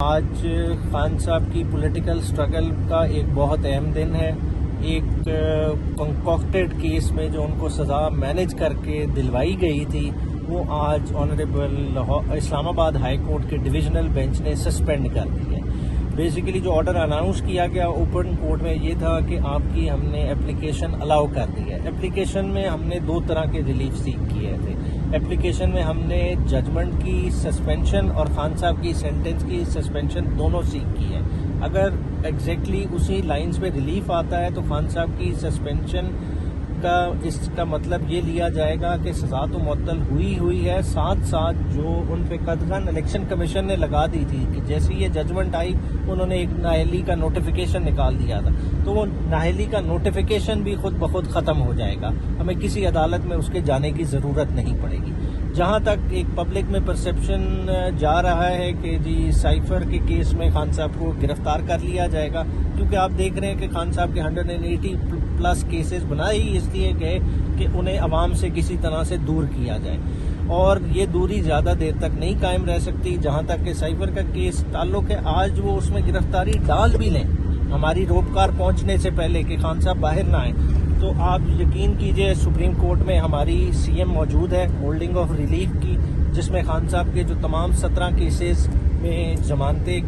آج خان صاحب کی پولیٹیکل سٹرگل کا ایک بہت اہم دن ہے. ایک کنکاکٹڈ کیس میں جو ان کو سزا مینیج کر کے دلوائی گئی تھی وہ آج آنریبل اسلام آباد ہائی کورٹ کے ڈویژنل بینچ نے سسپینڈ کر دی ہے. بیسیکلی جو آرڈر اناؤنس کیا گیا اوپن کورٹ میں یہ تھا کہ آپ کی ہم نے اپلیکیشن الاؤ کر دی ہے. اپلیکیشن میں ہم نے دو طرح کے ریلیف سیک کیے تھے. اپلیکیشن میں ہم نے ججمنٹ کی سسپینشن اور خان صاحب کی سینٹنس کی سسپینشن دونوں سیک کی ہے. اگر ایگزیکٹلی اسی لائنز پہ ریلیف آتا ہے تو خان صاحب کی سسپینشن کا اس کا مطلب یہ لیا جائے گا کہ سزا تو معطل ہوئی ہے، ساتھ ساتھ جو ان پہ قدغن الیکشن کمیشن نے لگا دی تھی کہ جیسے یہ ججمنٹ آئی انہوں نے ایک نااہلی کا نوٹیفیکیشن نکال دیا تھا تو وہ نااہلی کا نوٹیفیکیشن بھی خود بخود ختم ہو جائے گا. ہمیں کسی عدالت میں اس کے جانے کی ضرورت نہیں پڑے گی. جہاں تک ایک پبلک میں پرسیپشن جا رہا ہے کہ جی سائفر کے کیس میں خان صاحب کو گرفتار کر لیا جائے گا، کیونکہ آپ دیکھ رہے ہیں کہ خان صاحب کے 180 پلس کیسز بنائے ہی اس لیے گئے کہ انہیں عوام سے کسی طرح سے دور کیا جائے، اور یہ دوری زیادہ دیر تک نہیں قائم رہ سکتی. جہاں تک کہ سائفر کا کیس تعلق ہے، آج وہ اس میں گرفتاری ڈال بھی لیں ہماری روپکار پہنچنے سے پہلے کہ خان صاحب باہر نہ آئیں، تو آپ یقین کیجئے سپریم کورٹ میں ہماری سی ایم موجود ہے ہولڈنگ آف ریلیف کی، جس میں خان صاحب کے جو تمام 17 کیسز میں ضمانتیں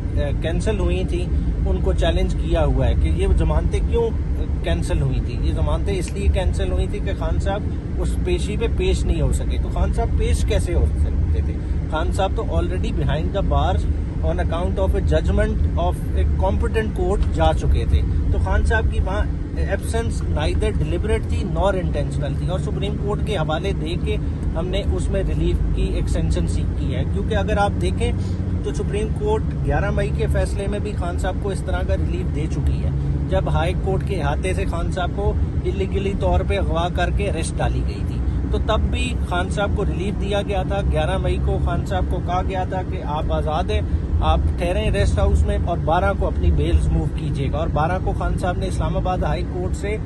کینسل ہوئی تھیں ان کو چیلنج کیا ہوا ہے کہ یہ ضمانتیں کیوں کینسل ہوئی تھیں. یہ ضمانتیں اس لیے کینسل ہوئی تھیں کہ خان صاحب اس پیشی پہ پیش نہیں ہو سکے. تو خان صاحب پیش کیسے ہو سکتے تھے؟ خان صاحب تو already behind the bars on account of a judgment of a competent court جا چکے تھے. تو خان صاحب کی وہاں ایبسنس نائدر ڈیلیبریٹ تھی نور انٹینشنل تھی، اور سپریم کورٹ کے حوالے دے کے ہم نے اس میں ریلیف کی ایکسٹینشن سیکھ کی ہے. کیونکہ اگر آپ دیکھیں تو سپریم کورٹ 11 مئی کے فیصلے میں بھی خان صاحب کو اس طرح کا ریلیف دے چکی ہے، جب ہائی کورٹ کے احاطے سے خان صاحب کو الیگلی طور پہ اغوا کر کے اریسٹ ڈالی گئی تھی. تو تب بھی خان صاحب کو ریلیف دیا گیا تھا. 11 مئی کو خان صاحب کو کہا گیا تھا کہ آپ آزاد ہیں، آپ ٹھہریں ریسٹ ہاؤس میں، اور 12 کو اپنی بیلز موو کیجیے گا. اور 12 کو خان صاحب نے اسلام آباد ہائی کورٹ سے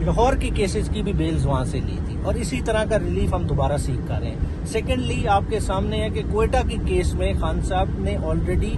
لاہور کی کیسز کی بھی بیلز وہاں سے لی تھی، اور اسی طرح کا ریلیف ہم دوبارہ سیکھ کر رہے ہیں. سیکنڈلی آپ کے سامنے ہے کہ کوئٹہ کی کیس میں خان صاحب نے آلریڈی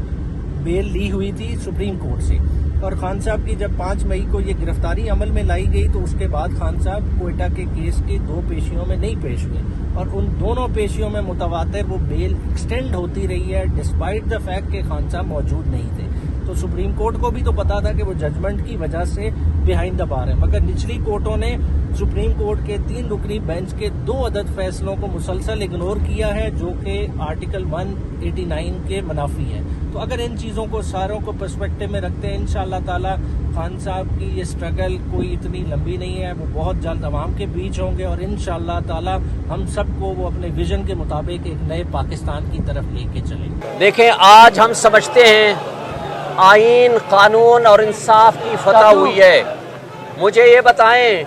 بیل لی ہوئی تھی سپریم کورٹ سے، اور خان صاحب کی جب 5 مئی کو یہ گرفتاری عمل میں لائی گئی تو اس کے بعد خان صاحب کوئٹہ کے کیس کے 2 پیشیوں میں نہیں پیش ہوئے، اور ان دونوں پیشیوں میں متواتر وہ بیل ایکسٹینڈ ہوتی رہی ہے ڈسپائٹ دا فیکٹ کہ خان صاحب موجود نہیں تھے. تو سپریم کورٹ کو بھی تو پتا تھا کہ وہ ججمنٹ کی وجہ سے بیہائنڈ دا بار ہے، مگر نچلی کورٹوں نے سپریم کورٹ کے 3 رکنی بینچ کے 2 عدد فیصلوں کو مسلسل اگنور کیا ہے، جو کہ آرٹیکل 189 کے منافی ہے. تو اگر ان چیزوں کو ساروں کو پرسپیکٹو میں رکھتے ہیں انشاءاللہ تعالی خان صاحب کی یہ سٹرگل کوئی اتنی لمبی نہیں ہے، وہ بہت جلد عوام کے بیچ ہوں گے، اور انشاءاللہ تعالی ہم سب کو وہ اپنے ویژن کے مطابق ایک نئے پاکستان کی طرف لے کے چلیں. دیکھیں، آج ہم سمجھتے ہیں آئین، قانون اور انصاف کی فتح ہوئی ہے. مجھے یہ بتائیں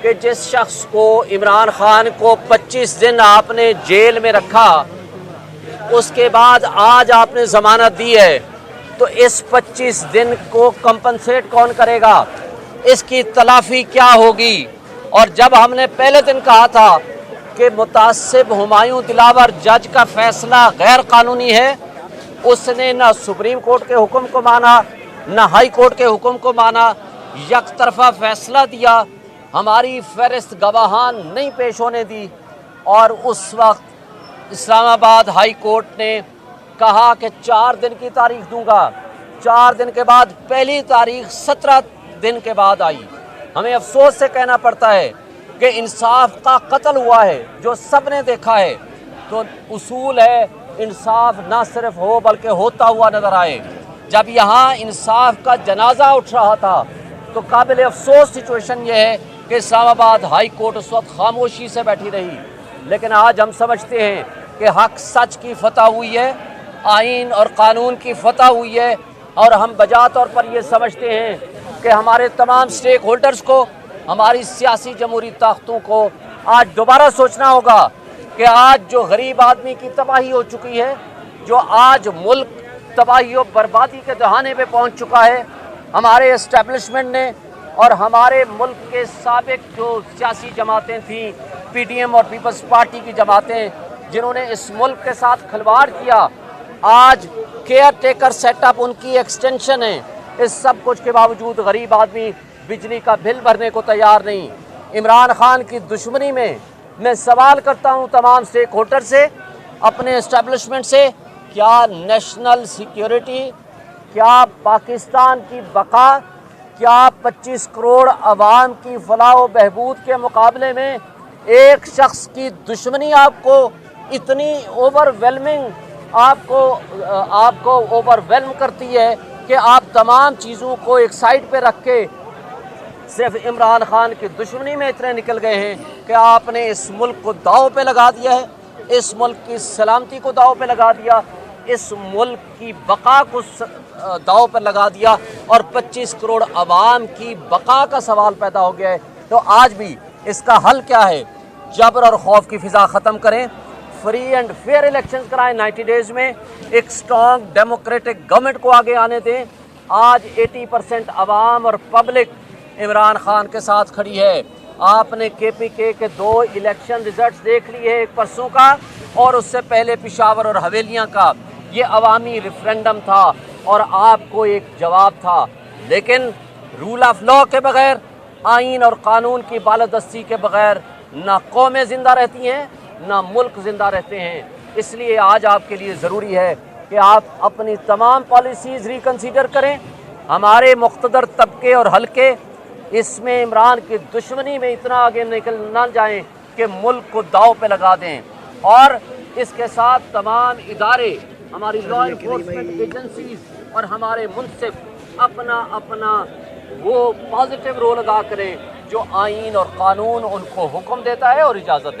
کہ جس شخص کو عمران خان کو 25 دن آپ نے جیل میں رکھا، اس کے بعد آج آپ نے ضمانت دی ہے، تو اس 25 دن کو کمپنسیٹ کون کرے گا؟ اس کی تلافی کیا ہوگی؟ اور جب ہم نے پہلے دن کہا تھا کہ متعصب ہمایوں دلاور جج کا فیصلہ غیر قانونی ہے، اس نے نہ سپریم کورٹ کے حکم کو مانا نہ ہائی کورٹ کے حکم کو مانا، یک طرفہ فیصلہ دیا، ہماری فہرست گواہان نہیں پیش ہونے دی. اور اس وقت اسلام آباد ہائی کورٹ نے کہا کہ 4 دن کی تاریخ دوں گا. 4 دن کے بعد پہلی تاریخ 17 دن کے بعد آئی. ہمیں افسوس سے کہنا پڑتا ہے کہ انصاف کا قتل ہوا ہے، جو سب نے دیکھا ہے. تو اصول ہے انصاف نہ صرف ہو بلکہ ہوتا ہوا نظر آئے. جب یہاں انصاف کا جنازہ اٹھ رہا تھا تو قابل افسوس سچویشن یہ ہے کہ اسلام آباد ہائی کورٹ اس وقت خاموشی سے بیٹھی رہی. لیکن آج ہم سمجھتے ہیں کہ حق سچ کی فتح ہوئی ہے، آئین اور قانون کی فتح ہوئی ہے، اور ہم بجا طور پر یہ سمجھتے ہیں کہ ہمارے تمام سٹیک ہولڈرز کو، ہماری سیاسی جمہوری طاقتوں کو آج دوبارہ سوچنا ہوگا کہ آج جو غریب آدمی کی تباہی ہو چکی ہے، جو آج ملک تباہی و بربادی کے دہانے پہ پہنچ چکا ہے، ہمارے اسٹیبلشمنٹ نے اور ہمارے ملک کے سابق جو سیاسی جماعتیں تھیں، پی ٹی ایم اور پیپلز پارٹی کی جماعتیں، جنہوں نے اس ملک کے ساتھ کھلواڑ کیا، آج کیئر ٹیکر سیٹ اپ ان کی ایکسٹینشن ہے. اس سب کچھ کے باوجود غریب آدمی بجلی کا بل بھرنے کو تیار نہیں. عمران خان کی دشمنی میں سوال کرتا ہوں تمام اسٹیک ہولڈر سے, اپنے اسٹیبلشمنٹ سے, کیا نیشنل سیکیورٹی, کیا پاکستان کی بقا, کیا 25 کروڑ عوام کی فلاح و بہبود کے مقابلے میں ایک شخص کی دشمنی آپ کو اتنی اوور ویلمنگ آپ کو اوور ویلم کرتی ہے کہ آپ تمام چیزوں کو ایک سائڈ پہ رکھ کے صرف عمران خان کی دشمنی میں اتنے نکل گئے ہیں کہ آپ نے اس ملک کو داؤ پہ لگا دیا ہے, اس ملک کی سلامتی کو داؤ پہ لگا دیا, اس ملک کی بقا کو داؤ پر لگا دیا, اور 25 کروڑ عوام کی بقا کا سوال پیدا ہو گیا ہے. تو آج بھی اس کا حل کیا ہے؟ جبر اور خوف کی فضا ختم کریں, فری اینڈ فیئر الیکشن کرائیں 90 ڈیز میں, ایک اسٹرانگ ڈیموکریٹک گورنمنٹ کو آگے آنے دیں. آج 80% عوام اور پبلک عمران خان کے ساتھ کھڑی ہے. آپ نے کے پی کے 2 الیکشن ریزلٹس دیکھ لیے, ایک پرسوں کا اور اس سے پہلے پشاور اور حویلیاں کا. یہ عوامی ریفرینڈم تھا اور آپ کو ایک جواب تھا, لیکن رول آف لا کے بغیر, آئین اور قانون کی بالادستی کے بغیر نہ قومیں زندہ رہتی ہیں نہ ملک زندہ رہتے ہیں. اس لیے آج آپ کے لیے ضروری ہے کہ آپ اپنی تمام پالیسیز ریکنسیڈر کریں. ہمارے مقتدر طبقے اور حلقے اس میں عمران کی دشمنی میں اتنا آگے نکل نہ جائیں کہ ملک کو داؤ پہ لگا دیں, اور اس کے ساتھ تمام ادارے, ہماری لا انفورسمنٹ ایجنسیز اور ہمارے منصف اپنا وہ پازیٹیو رول ادا کریں جو آئین اور قانون ان کو حکم دیتا ہے اور اجازت دیتا ہے.